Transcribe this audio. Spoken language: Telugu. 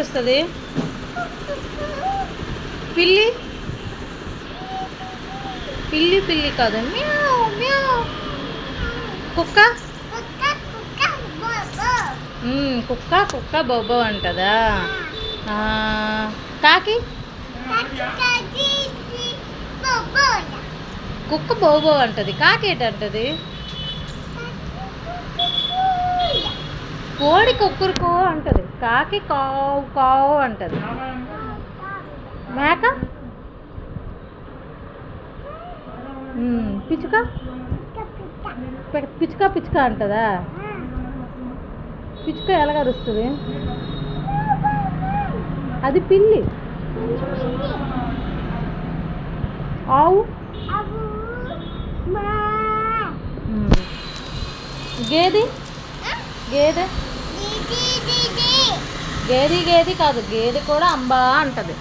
అరుస్తుంది? పిల్లి పిల్లి పిల్లి కాదు, మ్యావ్ మ్యావ్. కుక్క కుక్క కుక్క బొబ్బో అంటదా? కాకి కుక్క బోబో అంటది. కాకి ఏంటంటది? కోడి కుక్కురుకో అంటది. కాకి కావు కావు అంటది. మేక పిచ్చుక పిచ్చుక పిచ్చుక అంటదా? పిచ్చుక ఎలాగ అరుస్తుంది? అది పిల్లి. ఆవు గేది గేదె గేది గేది కాదు, గేదె కూడా అంబా అంటది.